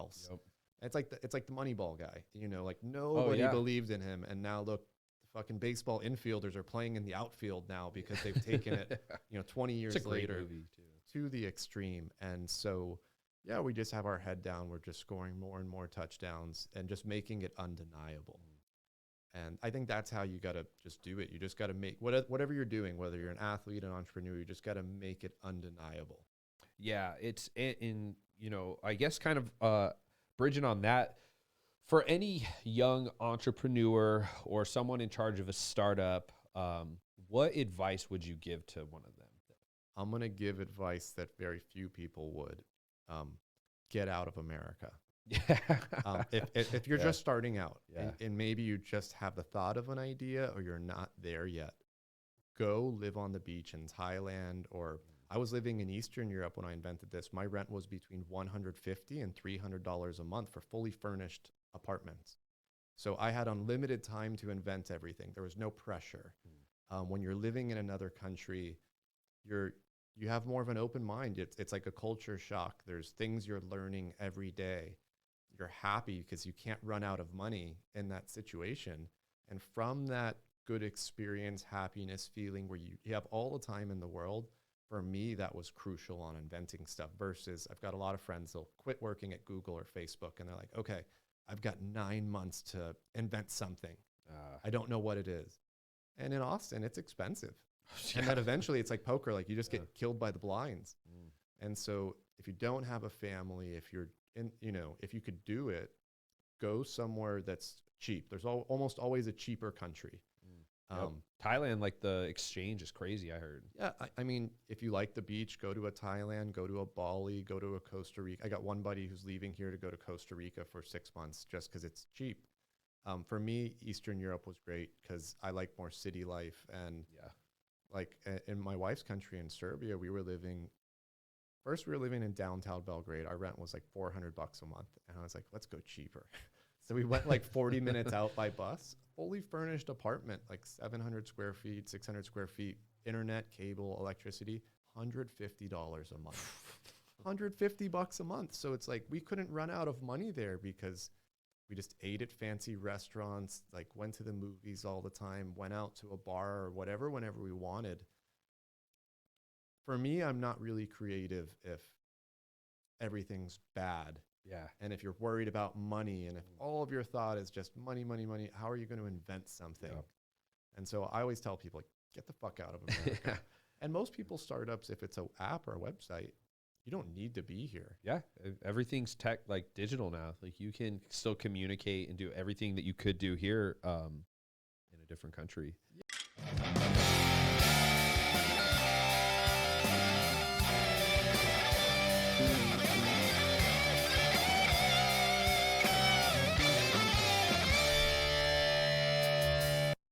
else. Yep. It's like the Moneyball guy, you know, like nobody believed in him. And now look, the fucking baseball infielders are playing in the outfield now because they've taken it, 20 years later to the extreme. And so, yeah, we just have our head down. We're just scoring more and more touchdowns and just making it undeniable. And I think that's how you got to just do it. You just got to make whatever you're doing, whether you're an athlete, an entrepreneur, you just got to make it undeniable. Yeah, it's in, I guess kind of bridging on that, for any young entrepreneur or someone in charge of a startup, what advice would you give to one of them? I'm going to give advice that very few people would. Get out of America. Yeah. If you're just starting out Yeah. and maybe you just have the thought of an idea or you're not there yet, go live on the beach in Thailand. Or I was living in Eastern Europe when I invented this. My rent was between $150 and $300 a month for fully furnished apartments. So I had unlimited time to invent everything. There was no pressure. When you're living in another country, you have more of an open mind. It's like a culture shock. There's things you're learning every day. You're happy because you can't run out of money in that situation. And from that good experience, happiness feeling where you have all the time in the world, for me, that was crucial on inventing stuff versus I've got a lot of friends, they'll quit working at Google or Facebook and they're like, okay, I've got 9 months to invent something. I don't know what it is. And in Austin, it's expensive. And then eventually it's like poker, like you just get killed by the blinds. And so if you don't have a family, if you're in, if you could do it, go somewhere that's cheap. There's almost always a cheaper country. Thailand, like the exchange is crazy, I heard. Yeah, I mean, if you like the beach, go to a Thailand, go to a Bali, go to a Costa Rica. I got one buddy who's leaving here to go to Costa Rica for 6 months just because it's cheap. For me, Eastern Europe was great because I like more city life. And like in my wife's country in Serbia, we were living in downtown Belgrade. Our rent was like $400 a month. And I was like, let's go cheaper. So we went like 40 minutes out by bus, fully furnished apartment, like 700 square feet, 600 square feet, internet, cable, electricity, $150 a month. $150 a month. So it's like we couldn't run out of money there because we just ate at fancy restaurants, like went to the movies all the time, went out to a bar or whatever, whenever we wanted. For me, I'm not really creative if everything's bad. Yeah. And if you're worried about money and if all of your thought is just money, money, money, how are you going to invent something? Yep. And so I always tell people, like, get the fuck out of America. And most people startups, if it's an app or a website, you don't need to be here. Yeah. Everything's tech, like digital now. Like you can still communicate and do everything that you could do here in a different country. Yeah.